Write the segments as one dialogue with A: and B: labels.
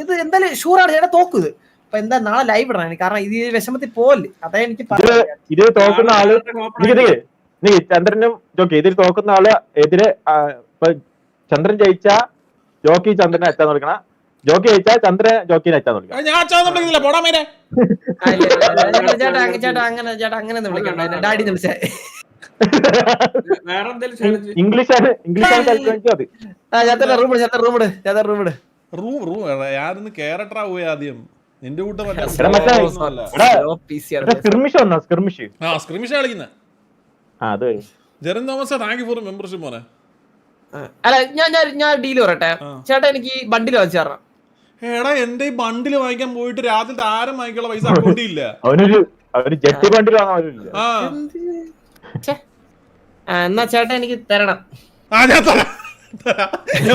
A: ഇത് എന്തായാലും ഷൂറാണ് ചേട്ടാ തോക്കുന്നത്. അപ്പൊ എന്താ നാളെ ലൈവ് ഇടണം, കാരണം ഇത് വിഷമത്തിൽ പോവല്ലേ. അതേ എനിക്ക്
B: ഇത് തോക്കുന്ന ആള് ചന്ദ്രനും ജോക്കി ഇതിൽ തോക്കുന്ന ആള് എതിരെ ചന്ദ്രൻ ജയിച്ചാ ജോക്കി ചന്ദ്രനെ അച്ഛൻ വിളിക്കണം, ജോക്കി ജയിച്ചാ ചന്ദ്രൻ ജോക്കിനെ അച്ഛൻ വിളിക്കണം.
A: ചേട്ടാ അങ്ങനെ വിളിക്കണ്ട, ഡാഡി വിളിച്ചേ.
B: ഇംഗ്ലീഷാണ്
C: റൂം കേറട്ടാ പോയി ആദ്യം നിന്റെ കൂട്ടം കളിക്കുന്ന Jerin Thomas. Thank you for membership മോനെ.
A: അല്ല ഞാൻ ഡീല് പറയട്ടെ ചേട്ടാ, എനിക്ക് ബണ്ടിൽ വാങ്ങിച്ചു തരണം.
C: എടാ എന്റെ ഈ ബണ്ടിൽ വാങ്ങിക്കാൻ പോയിട്ട് രാത്രി ആരും വാങ്ങിക്കാനുള്ള പൈസ അക്കൗണ്ടിൽ ഇല്ല.
A: എന്നാ ചേട്ടാ എനിക്ക് തരണം.
C: ഞാൻ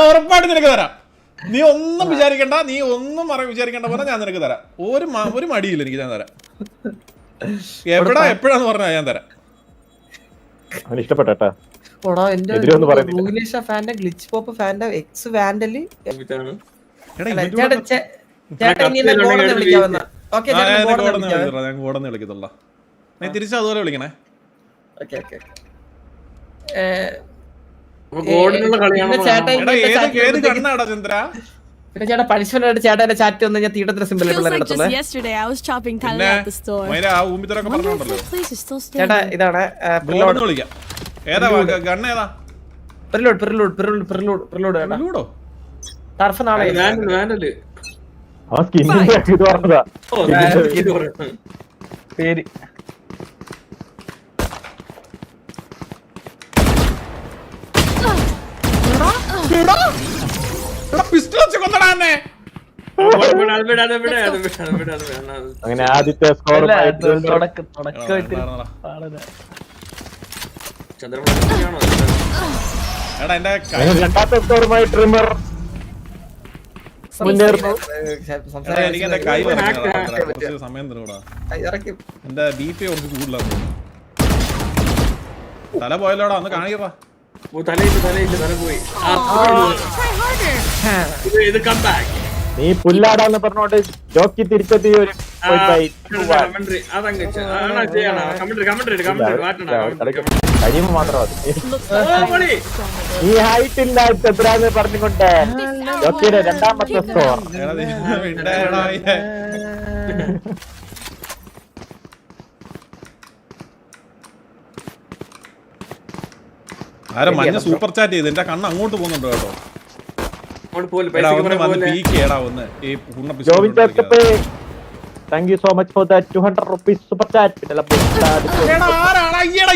C: ഉറപ്പായിട്ട് നിനക്ക് തരാം. നീ ഒന്നും വിചാരിക്കണ്ട, നീ ഒന്നും വിചാരിക്കണ്ട പോലെ ഞാൻ നിനക്ക് തരാം. ഒരു മടിയില്ല എനിക്ക്, ഞാൻ തരാം. എപ്പോഴാന്ന് പറഞ്ഞാ ഞാൻ തരാം.
B: ഇഷ്ടപ്പെട്ട
C: വിളിക്കത്തുള്ള നീ തിരിച്ചു അതുപോലെ വിളിക്കണേ.
A: പിന്നെ ചേട്ടാ പണിഷ്മെന്റ് ചേട്ടാ ചാറ്റ് വന്നു കഴിഞ്ഞാൽ തീട്ടത്തിന്റെ സിമ്പിൾ ചേട്ടാ. ഇതാണ് ടർഫ് നാളെ പേര്
B: അങ്ങനെ ആദ്യത്തെ സ്കോർ രണ്ടാമത്തെ സ്കോറുമായി ട്രിമ്മർ മുന്നേറുന്നു.
C: സമയം എന്റെ ബി പി കുറച്ച് കൂടുതലാണ്. തല പോയല്ലോടാ, ഒന്ന് കാണിക്കടാ.
B: നീ പുല്ലാടാന്ന് പറഞ്ഞോണ്ട് ജോക്കി തിരിച്ചെത്തി ഒരു കഴിയുമ്പോ മാത്രം നീ ഹൈറ്റ് ഇല്ല എത്രാന്ന് പറഞ്ഞുകൊണ്ട് ജോക്കിയുടെ രണ്ടാമത്തെ സ്കോർ.
C: ആരും മഞ്ഞ സൂപ്പർ ചാറ്റ് ചെയ്ത് എന്റെ കണ്ണ് അങ്ങോട്ട് പോകുന്നുണ്ടോ കേട്ടോ.
B: Thank you so much for that 200 rupees super chat.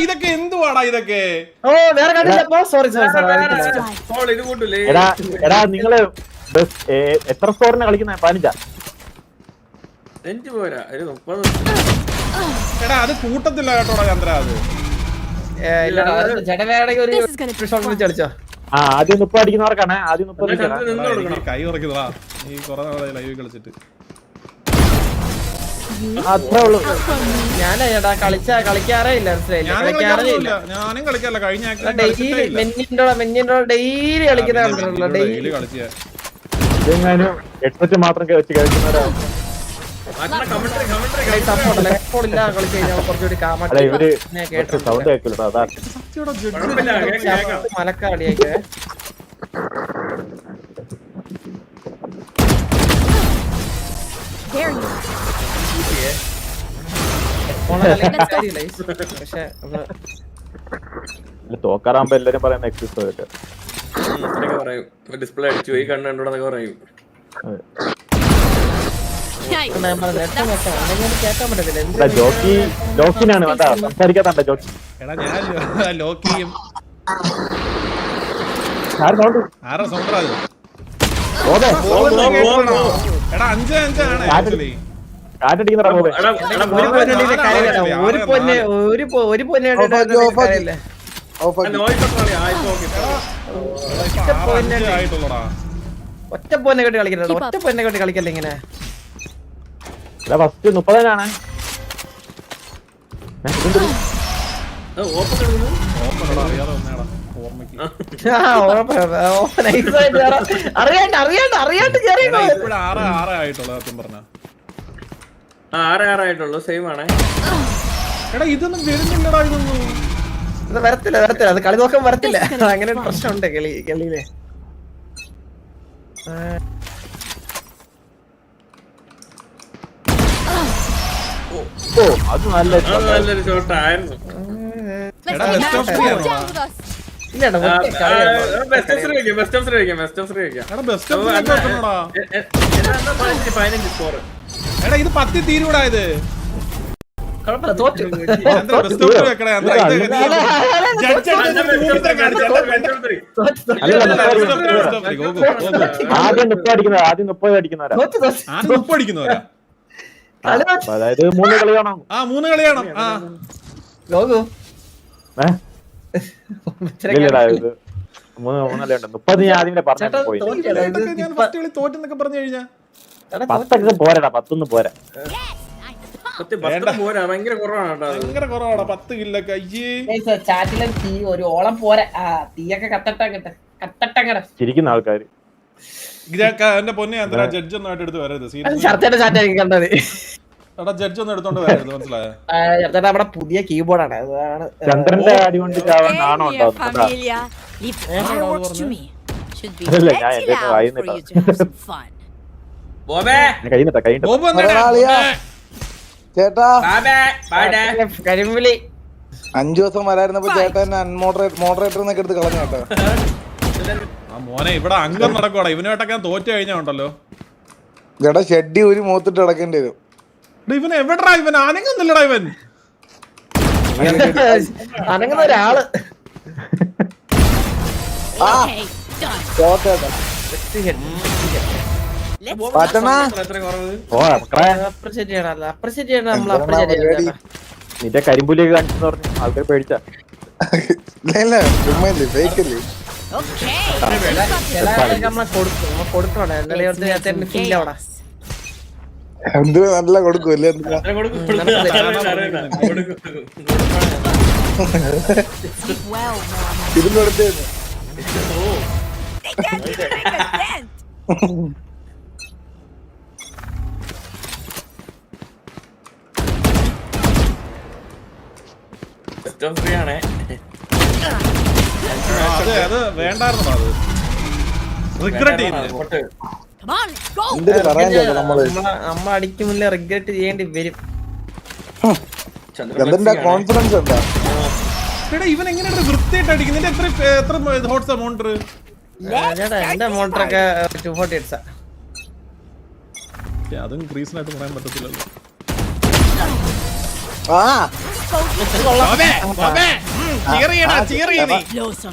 C: ഇതൊക്കെ എന്തുവാടാ ഇതൊക്കെ?
B: എടാ നിങ്ങള് എത്ര സ്കോറിന് കളിക്കുന്ന? 15
C: എടാ അത് കൂട്ടത്തില്ല കേട്ടോടാ ചന്ദ്ര. അത്
A: കളിച്ചോ
B: ആദ്യം 30 അടിക്കുന്നവർക്കാണ്. ആദ്യം 30
C: കൈ ഉറക്കുന്നതാ. നീ കുറെ നാളെ ലൈവ് കളിച്ചിട്ട്
B: അത്രേ ഉള്ളൂ.
A: ഞാനേടാ കളിക്കാറേ ഇല്ല.
C: ഞാനും കളിക്കാറില്ല. കഴിഞ്ഞ
A: ഡെയിലി കളിക്കുന്ന
B: എട്ട് മാത്രം വെച്ച് കഴിക്കുന്നവരാ.
A: കുറച്ചുകൂടി
B: സൗണ്ട് കേൾക്കില്ല. അതാ
A: മലക്കാടിയൊക്കെ
B: തോക്കാറാകുമ്പോ എല്ലാരും പറയുന്ന എക്സിസ്റ്റ്
D: ഡിസ്പ്ലേ അടിച്ചു പോയി കണ്ടുകൊണ്ടൊക്കെ പറയും.
B: ജോക്കിനാണ് സംസാരിക്കാത്ത ജോക്കി.
C: എടാ ഞാൻ ലോക്കിയും ആരാ സൗണ്ട് അത്? എടാ 5-5 ആണ് ആക്ച്വലി.
B: കാറ്റടിക്കുന്ന
A: ഒറ്റ പോന്നെ കെട്ടി കളിക്കരുത്. ഒറ്റ പോന്നെ കെട്ടി കളിക്കല്ലേ ഇങ്ങനെ.
B: ഫസ്റ്റ് 30-നാണ്.
C: ഓർമ്മയ്ക്ക്
A: അറിയാണ്ട് കേറിയോ
C: ഇപ്പോഴും 6 ആയിട്ടുള്ളൂ സത്യം പറഞ്ഞ.
D: 6 ആയിട്ടുള്ളൂ, സെയിം ആണ്.
C: എടാ ഇതൊന്നും വരുന്നില്ലടാ, ഇതൊന്നും.
A: വരത്തില്ല അത് കളി നോക്കാൻ വരത്തില്ല. അങ്ങനെ ഒരു പ്രശ്നമുണ്ട് കളിയിലെ.
B: അത് നല്ല
D: നല്ലൊരു ഷോട്ട് ആയിരുന്നു.
C: എടാ ബെസ്റ്റ് ഓഫ് 3 ആണോ?
A: ഇല്ലടാ
D: ബെസ്റ്റ് ഓഫ് 3 വെക്കാം.
C: എടാ ബെസ്റ്റ് ഓഫ് 3 വെക്കണോടാ.
D: 15 സ്കോർ.
C: എടാ ഇത് 10 തീരൂടാ ഇത്.
A: കുഴപ്പമില്ല, തോറ്റു.
C: ചന്ദ്ര ബെസ്റ്റ് ഓഫ് 3 വെക്കണേ ചന്ദ്ര. ജഡ്ജ്
B: ആദ്യം 30 അടിക്കുന്നവരാ, ആദ്യം 30 അടിക്കുന്നവരാ.
C: ആദ്യം 30 അടിക്കുന്നവരാ.
B: അതായത് 3 കളി കാണാം.
C: 3 കളി കാണാം.
A: ലോകു
B: ഇല്ലടാ, ഇത് 3 ഉണ്ട്. 30 ഞാൻ ആദ്യം പറഞ്ഞു പോയി.
C: ഞാൻ ഫസ്റ്റ് കളി തോറ്റെന്നൊക്കെ പറഞ്ഞു കഴിഞ്ഞാ
B: 10 പോരാടാ, 10 പോരാ.
D: ഭയങ്കര കുറവാണ് കേട്ടോ.
C: ഭയങ്കര കുറവാടാ 10 കില്ലൊക്കെ. അയ്യേ
A: ചാറ്റിലും തീ ഒരു ഓളം പോരാ. തീയൊക്കെ കത്തട്ടങ്ങട
B: ചിരിക്കുന്ന ആൾക്കാര്.
C: എന്റെ പൊന്നെ ചന്ദ്ര, ജഡ്ജ് ഒന്നും ആയിട്ട് എടുത്ത് വരരുത്.
A: ചർച്ചയുടെ ചാറ്റായിരിക്കും കണ്ടത്.
C: എടാ ജഡ്ജ് ഒന്നും എടുത്തോണ്ട് വരരുത്, മനസ്സിലായോ?
A: ചർച്ചയുടെ നമ്മുടെ പുതിയ കീബോർഡാണ്. അതാണ്
B: ചന്ദ്രന്റെ അടി കൊണ്ട് നാണോ ഉണ്ടാവും. അല്ല, ഞാൻ എന്റെ കൈന്നിട്ടാ കൈന്നിട്ടാ
C: ബോബു വന്നെടാ.
E: ചേട്ടാ
A: കരിമ്പിളി
E: 5 ദിവസം വരായിരുന്നപ്പോ ചേട്ടൻ മോഡറേറ്റർ എന്നൊക്കെ എടുത്ത് കളഞ്ഞു കേട്ടോ.
C: ആ മോനെ ഇവിടെ അംഗം നടക്കോടാ. ഇവനായിട്ടൊക്കെ തോറ്റു കഴിഞ്ഞാ ഉണ്ടല്ലോ.
E: ചേട്ടാ ഷെഡി ഒരു മൂത്തിട്ട് അടക്കേണ്ടി വരും.
C: ഇവൻ എവിടെടാ? ഇവൻ അനങ്ങുന്നില്ലടാ ഇവൻ.
A: അനങ്ങുന്ന ഒരാള്. അപ്രിഷിയേറ്റ് ചെയ്യണം നമ്മൾ. അപ്രിഷിയേറ്റ് ചെയ്യണം.
B: നിന്റെ കരിമ്പുലിയൊക്കെ കാണിച്ചെന്ന് പറഞ്ഞു ആൾക്കാർ പേടിച്ചാ.
A: നമ്മളെ കൊടുക്കണം. ഫീൽ അവിടെ
E: എന്തിനു നല്ല കൊടുക്കൂല്ലേ? ഇത് കൊടുത്തേന്ന്
C: അത് വേണ്ടായിരുന്നു. അത് റിഗ്രറ്റ് ചെയ്യുന്നത്.
E: എന്തിനു പറയാൻ ചേട്ടാ നമ്മള്
A: അടിക്കുമില്ല, റിഗ്രറ്റ് ചെയ്യേണ്ടി വരും.
E: എന്തിന്റെ കോൺഫിഡൻസ് എന്താ?
C: എടാ ഇവൻ എങ്ങനെയാണ് വൃത്തിയായിട്ട് അടിക്കുന്നത്? എത്ര ഹോട്ട്സ് മോണിറ്റർ?
A: ചേട്ടാ എന്റെ മോട്ടറൊക്കെ 240 ഹെർട്സാ.
C: അതും റീസണായിട്ട് പറയാൻ പറ്റത്തില്ലല്ലോ.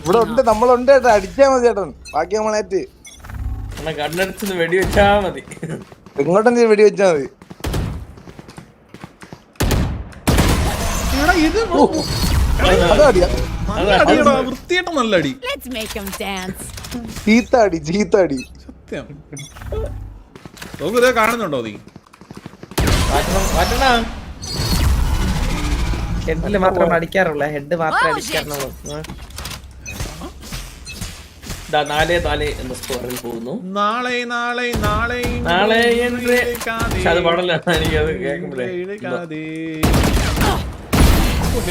E: ഇവിടെ ഉണ്ട്, നമ്മളുണ്ട് ചേട്ടാ. അടിച്ചാ മതി ചേട്ടൻ, ബാക്കി നമ്മളേറ്റ്.
D: കണ്ണടിച്ചൊന്ന് വെടി വെച്ചാ മതി.
E: ഇങ്ങോട്ടെന്തെങ്കിലും വെടി വെച്ചാ മതി.
C: വൃത്തിയായിട്ട് നല്ല അടി.
E: ചീത്താടി ചീത്താടി.
C: സത്യം നോക്ക്, കാണുന്നുണ്ടോ നീ?
A: ഹെഡില് മാത്രം അടിക്കാറുള്ള, ഹെഡ് മാത്രമേ അടിക്കാറുള്ളൂ.
D: 4-4 എന്ന സ്കോറിൽ പോകുന്നു.
C: നാളെ
D: അത് പാടല്ല, എനിക്കത് കേൾക്കുമ്പോഴേ.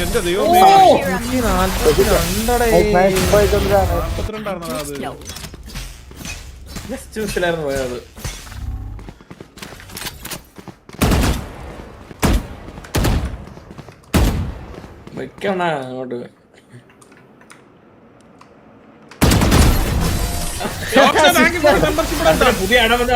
C: എന്റെ ദൈവമേ, 42 അത്.
D: ജസ്റ്റ് മിസ്സിലായിരുന്നു പോയത്. വെക്കണ അങ്ങോട്ട്. പുതിയ അടവന്ന്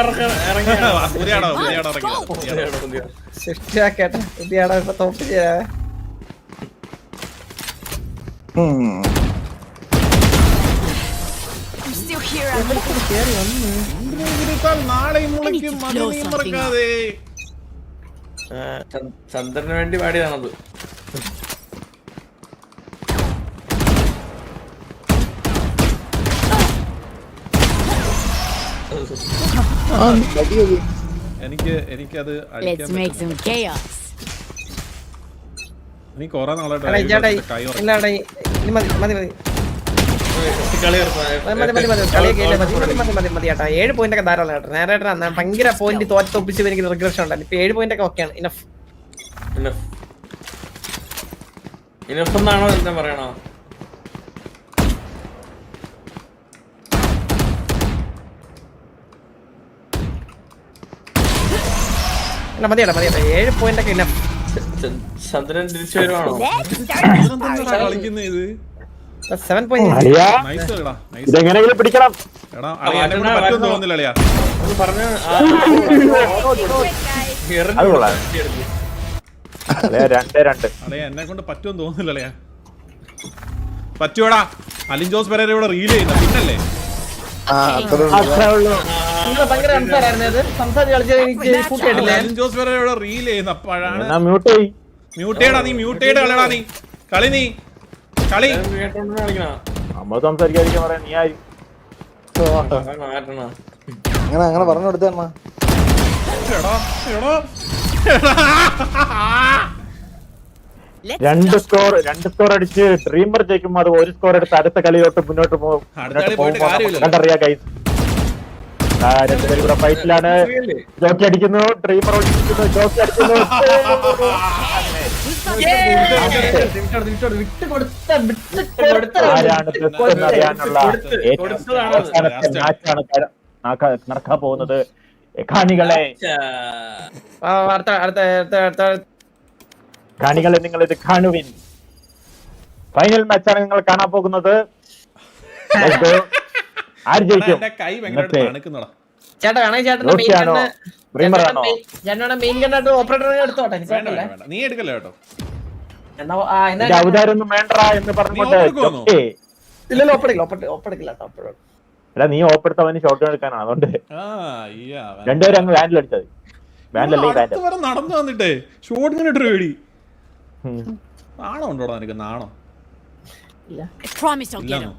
D: ചന്ദ്രന് വേണ്ടി പാടിയതാണത്.
C: എനിക്കത് നീ കൊറേ നാളായിട്ട്
A: മതി
D: കളി
A: മതി ചേട്ടാ. 7 പോയിന്റ് ഒക്കെ ധാരാളം കേട്ടോ. നേരെ ഭയങ്കര പോയിന്റ് തോറ്റൊപ്പിച്ച് എനിക്ക് റിഗ്രഷൻ ഉണ്ടായിരുന്നു. ഇപ്പൊ 7 പോയിന്റ് ഒക്കെ ഓക്കെയാണ്. ഇനഫ്
D: എന്നാണോ എന്താ പറയണോ?
A: മതിയേട്ടാ 7 പോയിന്റ് ഒക്കെ ഇനഫ്.
D: ചന്ദ്രൻ തിരിച്ചു വരുവാണോ?
C: കളിക്കുന്നത് ഇത്
A: 7 പോയിന്റ്.
B: അളിയാ
C: നൈസ് കളിടാ നൈസ്.
B: ഇതെങ്ങനെയെങ്കിലും പിടിക്കണം.
C: എടാ അളിയാ എന്നെ കൊണ്ട് പറ്റുമെന്ന് തോന്നുന്നില്ല അളിയാ.
D: ഒന്ന് പറഞ്ഞ
B: അത് കൊള്ളാം. അളിയാ 2-2.
C: അളിയാ എന്നെ കൊണ്ട് പറ്റുമെന്ന് തോന്നുന്നില്ല അളിയാ. പറ്റുവാടാ. അലിൻ ജോസ് പെരേര ഇവിടെ റീൽ ചെയ്യുന്ന പിന്നല്ലേ
B: അത്രേ ഉള്ളൂ.
A: ഭയങ്കര സംസാരായിരുന്നു അത്. സംസാരിച്ച് കളിച്ച് എനിക്ക് കൂട്ടിയിട്ടില്ലേ.
C: അലിൻ ജോസ് പെരേര ഇവിടെ റീൽ ചെയ്യുന്ന അപ്പോഴാണ്
B: എന്നാ മ്യൂട്ട് ചെയ്.
C: മ്യൂട്ട് ചെയ്യടാ നീ മ്യൂട്ട് ചെയ്ത് കളടാ നീ കളി നീ കളി
D: കേട്ടോണ്ട് കളിക്കണ
B: നമ്മൾ സംസാരിക്കാതിരിക്കാൻ പറയാം. നീ ആയി
D: മാറ്റണ.
E: അങ്ങനെ പറഞ്ഞു കൊടുത്തേ അണ്ണാ.
C: എടാ എടാ
B: രണ്ട് സ്കോർ അടിച്ച് ഡ്രീമർ ജയിക്കുമ്പോ അത് 1 സ്കോർ എടുത്ത് അടുത്ത കളിയിലോട്ട് മുന്നോട്ട് പോകും.
C: അടുത്ത കളി പോയിട്ട് കാര്യമില്ലല്ലോ.
B: കണ്ടറിയാ ഗൈസ്. രണ്ടുപേരും കൂടെ ഫൈറ്റിലാണ്. ജോക്കി അടിക്കുന്നു, ഡ്രീമർ ഓടിക്കുന്നു, ജോക്കി അടിക്കുന്നു. ആരാണ് ബെസ്റ്റ് എന്നറിയാനുള്ള ഏറ്റവും അവസാനത്തെ മാച്ചാണ് നടക്കാൻ പോകുന്നത്. കാണികളെ കാണികളെ നിങ്ങൾ ഇത് കാണുവിൻ. ഫൈനൽ മാച്ചാണ് നിങ്ങൾ കാണാൻ പോകുന്നത്. ആര് ജയിക്കും?
C: എന്റെ കൈ ഭയങ്കര തണുക്കുന്നടാ.
A: ചേട്ടാ വേണേ ചേട്ടന്റെ മെയിൻ കണ്ടായിട്ട് ഓപ്പറേറ്റർ എടുത്തോട്ടെ.
C: വേണ്ട വേണ്ട വേണ്ട നീ എടുക്കല്ലോ കേട്ടോ.
B: അവതാരം ഒന്നും വേണ്ട എന്ന് പറഞ്ഞുകൊണ്ട്
A: ഇല്ലല്ലോ ഒപ്പടിക്കില്ല.
B: എടാ നീ ഓപ്പെടുത്തവന് ഷോട്ട് എടുക്കാനാണ്. അതുകൊണ്ട്
C: ആ അയ്യാ
B: രണ്ടുപേരും അങ്ങ് വാൻഡിൽ അടിച്ചത്. വാൻഡല്ലേ
C: അടുത്ത് വരെ നടന്നു വന്നിട്ടേ ഷോട്ടിങ്ങനെ ഇട്ട് പേടി. നാണം ഉണ്ടോടാ നിനക്ക്? നാണം
F: I promise I'll get him.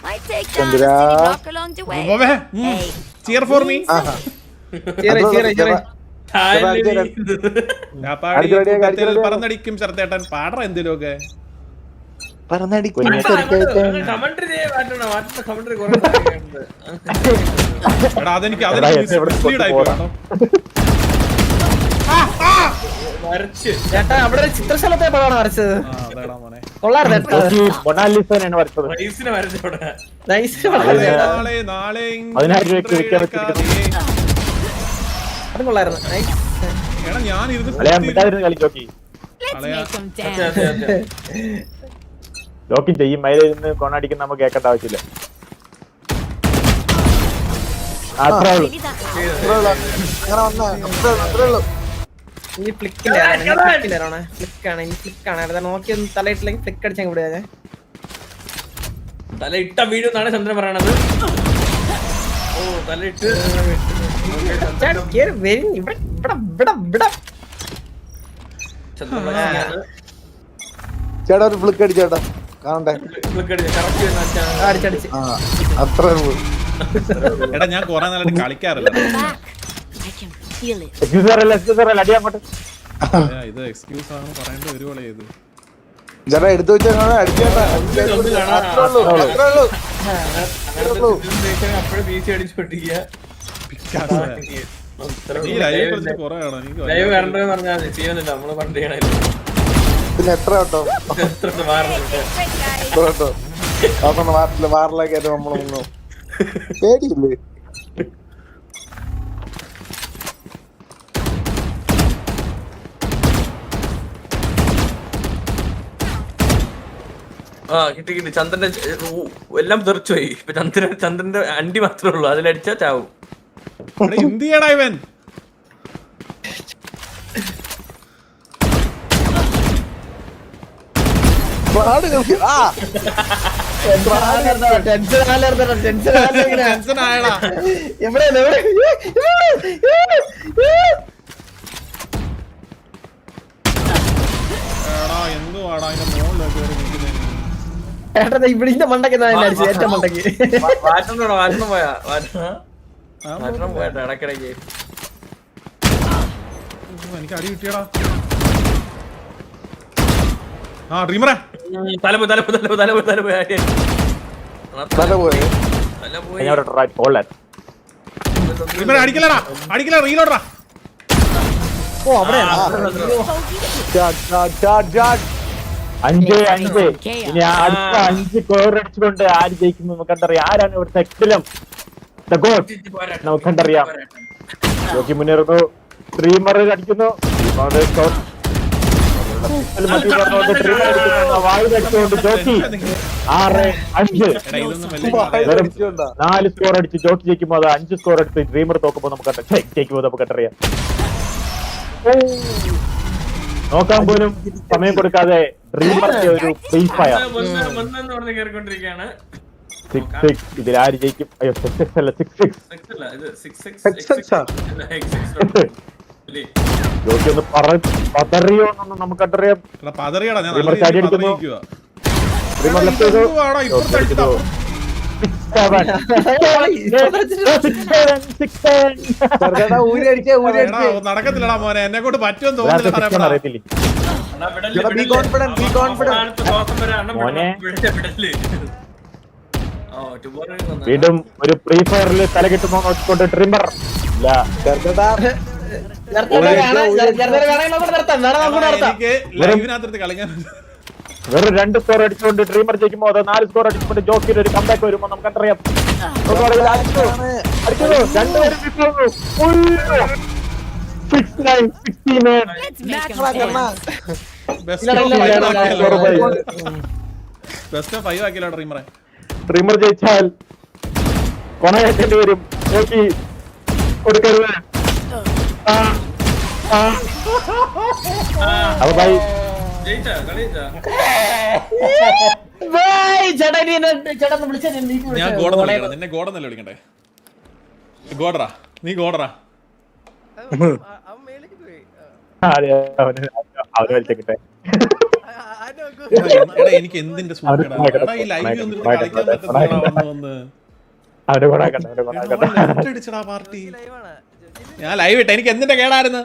F: I take down
E: Chandra.
F: the city block along the way. Hey.
C: Cheer for me. പറന്നടിക്കും ചെറുത്തേട്ടൻ പാടറ എന്തേലുമൊക്കെ എടാ അതെനിക്ക് മിസ്ലീഡ് ആയി പോയി.
A: ചേട്ടാ അവിടെ ചിത്രശലത്തെ പടമാണ് വരച്ചത്.
C: അതെടാ മോനെ
B: മൊണാലിസനാണ് വരച്ചത്.
C: നാളെ നാളെ
B: 10,000 രൂപയ്ക്ക് വിൽക്കാൻ വെച്ചിരിക്കുന്നു.
A: അത് കൊള്ളായിരുന്നു.
C: എടാ ഞാൻ
B: മിണ്ടായിരുന്നു കളി jockey.
F: Let's make him dance.
B: Jockey ചെയ്യും. മൈലിൽ നിന്ന് കൊണടിക്കുന്ന നമുക്ക് കേൾക്കേണ്ട ആവശ്യമില്ല. അത്രേ ഉള്ളൂ.
F: Maybe that
E: അങ്ങനെ വന്നേ
A: ഈ ഫ്ലിക്കാണ്. നോക്കി ഒന്ന് തലയിട്ടില്ലെങ്കിൽ ഫ്ലിക്ക് അടിച്ചാൽ വിടുക.
D: തല ഇട്ട വീഴുന്നാണ് ചന്ദ്രൻ പറയണത്. ഓ തലയിട്ട്
E: ചേട്ടാ ഒരു ഫ്ലിക്ക് അടിച്ചേട്ടാ കാണണ്ടേ.
A: അടിച്ചടിച്ച്
E: അത്രേ ഉള്ളൂ.
C: എടാ ഞാൻ കൊറേ നാളായിട്ട് കളിക്കാറില്ല.
F: back. I can feel it.
B: അടി അങ്ങോട്ട്.
C: ഇത് എക്സ്ക്യൂസ് ആണ് പറയേണ്ടി വരുവോളെ ഇത്.
E: ചേട്ടാ എടുത്തു വെച്ചാൽ അടിച്ചേട്ടാ.
D: അപ്പഴേ വീശി അടിച്ചു പൊട്ടിക്കുക.
C: ഈ ലൈവ് കളിച്ചിട്ട് കൊറേ ആണോ എനിക്ക്
D: ലൈവ് കറണ്ടെന്ന് പറഞ്ഞാൽ ചെയ്യുന്നില്ല. നമ്മള് പണ്ട് ചെയ്യണല്ലോ.
E: പിന്നെ എത്ര കേട്ടോ
D: എത്ര മാറുന്നുണ്ട്.
E: കേട്ടോ അതൊന്നും വാറില്ല. വാറിലേക്കായിട്ട് നമ്മള് മുങ്ങോ പേടിയില്ലേ?
D: ആ കിട്ടി കിട്ടി. ചന്ദ്രന്റെ എല്ലാം തെറിച്ചുപോയി. ഇപ്പൊ ചന്ദ്രന്റെ അണ്ടി മാത്രമേ ഉള്ളൂ. അതിലടിച്ചാ ചാവും.
C: എന്ത് ചെയ്യടാ ഇവൻ? ടെൻഷൻ ആയടാ. എടാ എന്തുവാടാ അതിന്റെ മുകളിലൊക്കെ കയറി നിൽക്കുന്നത്?
A: ഇവിടെ മണ്ടക്ക് ഏറ്റവും മണ്ടക്ക്
D: വാറ്റണ്ടോടാ? വാറ്റണം പോയാ? വാറ്റണം പോയാ ഇടക്കിടക്ക്.
C: എനിക്ക് അടി കിട്ടിയടാ. ആ ഡ്രീമറെ
D: തലപോയി തലപോയി തലപോയി തലപോയി തലപോയി.
E: നല്ല പോയി.
D: അല്ല പോയി.
B: ഞാൻ ഒരു right hold it.
C: ഡ്രീമർ അടിക്കലടാ റീലോഡറാ.
A: ഓ അവിടെയാണ്
E: ചാട്, ചാട്, ചാട്, ചാട്.
B: 5-5. ഇനി അടുത്ത 5 സ്കോർ അടിച്ചുകൊണ്ട് ആര് ജയിക്കുന്നു നമുക്ക് കണ്ടറിയാം. ആരാണ് ഇവിടുത്തെ എക്സലം ദ ഗോഡ് നമുക്ക് കണ്ടറിയാം. ജോക്കി മുന്നേറുന്നു, ഡ്രീമർ അടിക്കുന്നു, വായു അടിച്ചുകൊണ്ട് ജോക്കി 6-5.
C: എടാ ഇതൊന്നും വലിയ
B: വെറും 4 സ്കോർ അടിച്ച് ജോക്കി ജയിക്കുമ്പോ അത് 5 സ്കോർ അടിച്ച് ഡ്രീമർ തോക്കുമ്പോ നമുക്ക് ജയിക്കുമ്പോ നമുക്ക് കണ്ടറിയാം. നോക്കാൻ പോലും സമയം കൊടുക്കാതെ ഡ്രീമറിന്റെ ഒരു ഫ്രീ ഫയർ.
D: ഒന്നെന്ന് പറഞ്ഞ് കേറിക്കൊണ്ടിരിക്കുകയാണ്.
B: 6-6. ഇതിൽ ആര് ജയിക്കും? അയ്യോ 6-6 അല്ല 6-6.
D: അല്ല, ഇത് 6-6.
B: ജോക്കി ഒന്ന് പതറിയോ എന്നൊന്നും നമുക്ക് കണ്ടറിയാം.
C: എടാ പതറിയടാ ഞാൻ
B: ഡ്രീമർ
C: നല്ല
B: ചാടി
C: രീതിയിൽ
B: അടിക്കുന്നു.
C: പതറിയിരിക്കുവാ.
B: ഡ്രീമർ ലെഫ്റ്റ് ചെയ്തു.
C: ഇതെന്തുവാടാ ഇപ്പുറത്ത് അടിച്ചതാ?
B: 6-7. 6-7.
E: ചെറുക്കട്ടാ, ഊരി അടിച്ചേ, ഊരി
C: എടാ
E: അടിച്ചേ.
C: നടക്കത്തില്ലടാ മോനെ, എന്നെ കൊണ്ട് പറ്റുമെന്ന് തോന്നുന്നില്ല സാറേ.
B: അറിയത്തില്ലേ
E: be confident, be confident.
B: മോനെ. വീണ്ടും ഒരു ഫ്രീ ഫയറിൽ തലകിട്ടുന്നോ നോക്കിക്കൊണ്ട് ഡ്രീമർ ഇല്ല.
E: ചെറുക്കട്ടാ,
C: എനിക്ക് ലൈവിനകത്ത് കളിക്കാൻ
B: വെറും 2 സ്കോർ അടിച്ചുകൊണ്ട് ഡ്രീമർ ജയിക്കുമ്പോ അതോ 4 സ്കോർ അടിച്ചുകൊണ്ട് ജോക്കിയുടെ ഒരു കമ്പാക്ക് വരുമ്പോ നമുക്കറിയാം. രണ്ടുപേരും വിട്ടുപോകുന്നു. 6-9, 16-9.
F: Let's make
E: Kanna,
F: them
E: Kanna.
C: Best of 5 ആക്കിയല്ലോ ഡ്രീമറെ.
B: Dreamer ജയിച്ചാൽ കൊണയേറ്റേണ്ടി വരും. ജോക്കി കൊടുക്കരുത്. അപ്പൊ ബൈ.
C: ഞാൻ ഗോഡൻ വിളിക്കണം, നിന്നെ ഗോഡൻ തന്നെ വിളിക്കണ്ടേ? ഗോഡറാ, നീ ഗോഡറാ.
B: അവന് വലിച്ചേക്കട്ടെ.
C: എടാ എനിക്ക് എന്തിന്റെ സൂക്കേടാ? എടാ ഈ ലൈവ് ഒന്നും കളിക്കാൻ പറ്റുന്നില്ല വന്ന്
B: അവരെ കൊണ്ടാക്കട്ടെ, അവരെ കൊണ്ടാക്കട്ടെ.
C: അടിച്ചടാ പാർട്ടി. ഞാൻ ലൈവ് ഇട്ട എനിക്ക് എന്തിന്റെ കേടായിരുന്നു?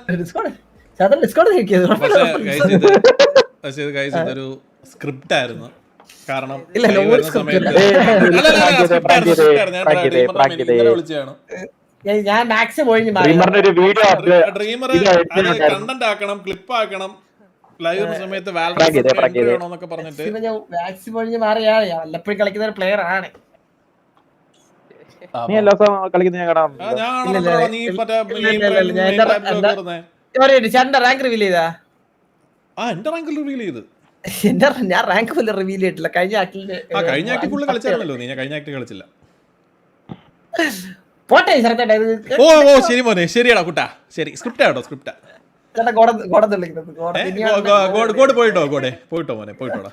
C: പക്ഷേ guys, ഇതൊരു സ്ക്രിപ്റ്റ് ആയിരുന്നു. കാരണം
A: ഇല്ല,
C: live
A: ഒരു
C: വരുന്ന
A: script
C: സമയത്ത്
A: ഇല്ല.
C: ഇന്നലെ വിളിച്ചതാണ്.
A: ഞാൻ മാക്സിമം ഒഴിഞ്ഞു മാറി.
B: ഡ്രീമറിന്റെ ഒരു വീഡിയോ
C: ഡ്രീമർ കണ്ടന്റ് ആക്കണം, ക്ലിപ്പ് ആക്കണം, ലൈവ് സമയത്ത് വേണോന്നൊക്കെ പറഞ്ഞിട്ട്
A: ഞാൻ മാക്സിമം ഒഴിഞ്ഞു മാറിയാണ്. ഞാൻ വല്ലപ്പോഴും കളിക്കുന്ന ഒരു പ്ലെയർ ആണ്.
B: നീ എല്ലാ ദിവസവും കളിക്കുന്ന ഞാൻ കാണാം.
C: നീ മറ്റേ
A: ചണ്ട റാങ്ക് റിവീൽ ചെയ്താ?
C: എന്റെ റാങ്കിൽ റിവീൽ ചെയ്ത്.
A: ഞാൻ റാങ്ക് പോലും റിവീൽ ചെയ്തിട്ടില്ല. കഴിഞ്ഞ ആക്ടില്
C: കഴിഞ്ഞ ആക്ട് ഫുള്ള് കളിച്ചായിരുന്നല്ലോ നീ. ഞാൻ കഴിഞ്ഞ ആക്ട് കളിച്ചില്ല.
A: പോട്ടെ ചേട്ടാ,
C: ഓ ശരി മോനെ, ശരിയാടാ കുട്ടാ, ശരി. സ്ക്രിപ്റ്റ് ആട്ടോ, സ്ക്രിപ്റ്റ്.
A: ചേട്ടാ ഗോഡ് വിളിക്കുന്നത്.
C: ഗോഡ് പോയിട്ടോ, പോയിട്ടോ മോനെ, പോയിട്ടോടാ.